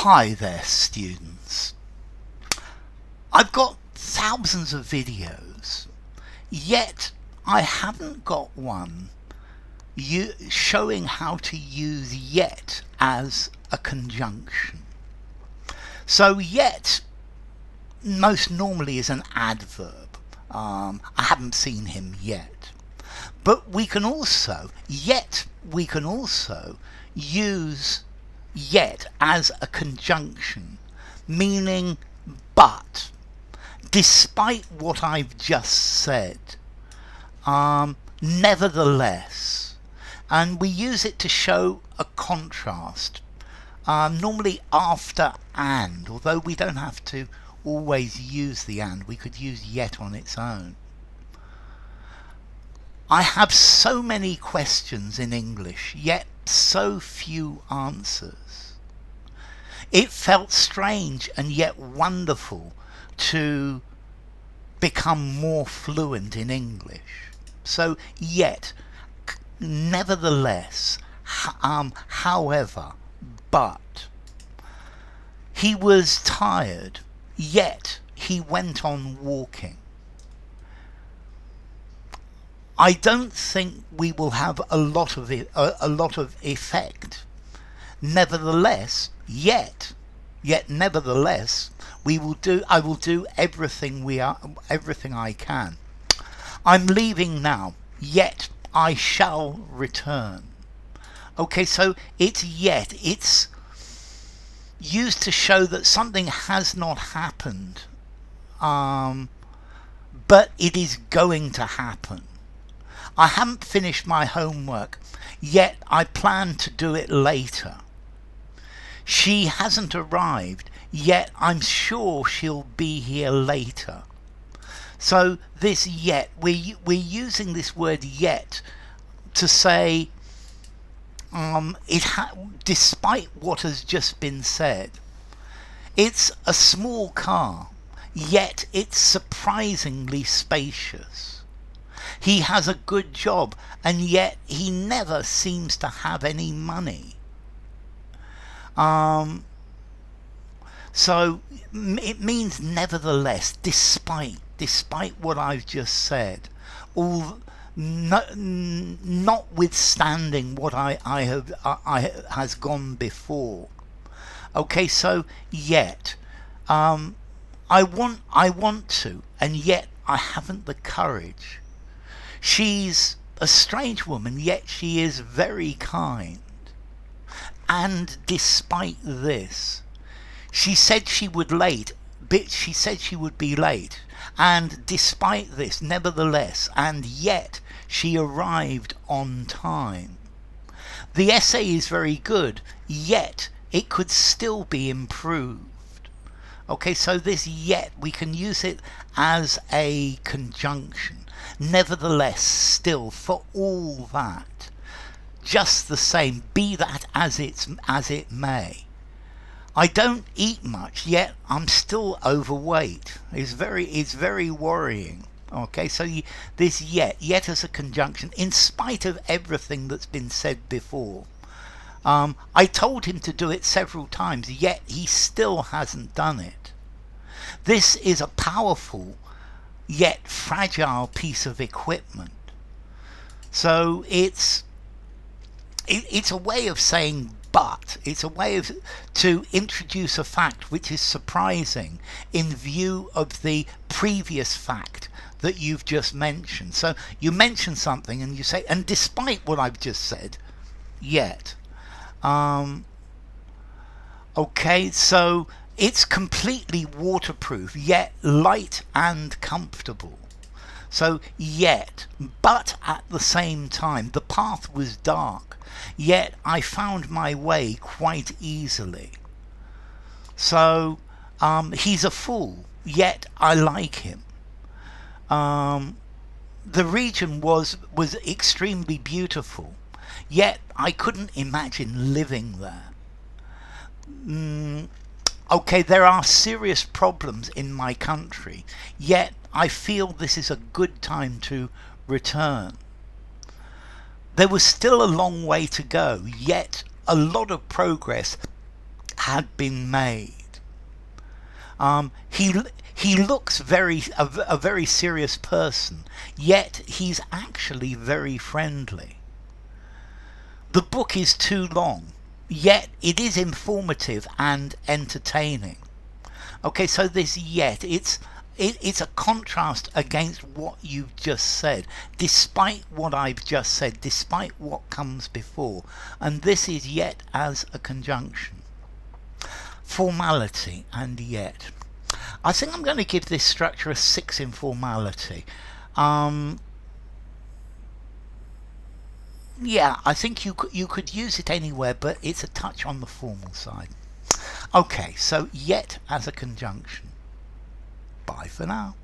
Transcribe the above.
Hi there, students. I've got thousands of videos, yet I haven't got one showing how to use yet as a conjunction. So yet most normally is an adverb. I haven't seen him yet. But we can also use yet as a conjunction, meaning but, despite what I've just said, nevertheless, and we use it to show a contrast, normally after and, although we don't have to always use the and, we could use yet on its own. I have so many questions in English, yet so few answers. It felt strange and yet wonderful to become more fluent in English. So yet, nevertheless, however, but. He was tired, yet he went on walking. I don't think we will have a lot of effect. Nevertheless, yet nevertheless, I will do everything I can. I'm leaving now, yet I shall return. Okay, so it's yet. It's used to show that something has not happened, but it is going to happen. I haven't finished my homework, yet I plan to do it later. She hasn't arrived, yet I'm sure she'll be here later. So this yet, we're using this word yet to say, despite what has just been said, it's a small car, yet it's surprisingly spacious. He has a good job, and yet he never seems to have any money. So it means nevertheless, despite what I've just said, notwithstanding what I has gone before. Okay, so yet, I want to, and yet I haven't the courage. She's a strange woman, yet she is very kind. And despite this, she said she would be late. And despite this, nevertheless, and yet she arrived on time. The essay is very good, yet it could still be improved. Okay, so this yet, we can use it as a conjunction. Nevertheless, still, for all that, just the same, be that as it may. I don't eat much, yet I'm still overweight. It's very worrying. Okay, so this yet as a conjunction, in spite of everything that's been said before. I told him to do it several times, yet he still hasn't done it. This is a powerful yet fragile piece of equipment. So it's a way of saying but. It's a way to introduce a fact which is surprising in view of the previous fact that you've just mentioned. So you mention something and you say, and despite what I've just said, yet. Okay, so it's completely waterproof, yet light and comfortable. So yet, but at the same time, the path was dark, yet I found my way quite easily. So he's a fool, yet I like him. The region was extremely beautiful, yet I couldn't imagine living there. Okay, there are serious problems in my country, yet I feel this is a good time to return. There was still a long way to go, yet a lot of progress had been made. He looks a very serious person, yet he's actually very friendly. The book is too long, yet it is informative and entertaining. Okay, so this yet, it's a contrast against what you've just said, despite what I've just said, despite what comes before. And this is yet as a conjunction. Formality and yet. I think I'm going to give this structure a 6 in formality. Yeah, I think you could use it anywhere, but it's a touch on the formal side. Okay, so yet as a conjunction. Bye for now.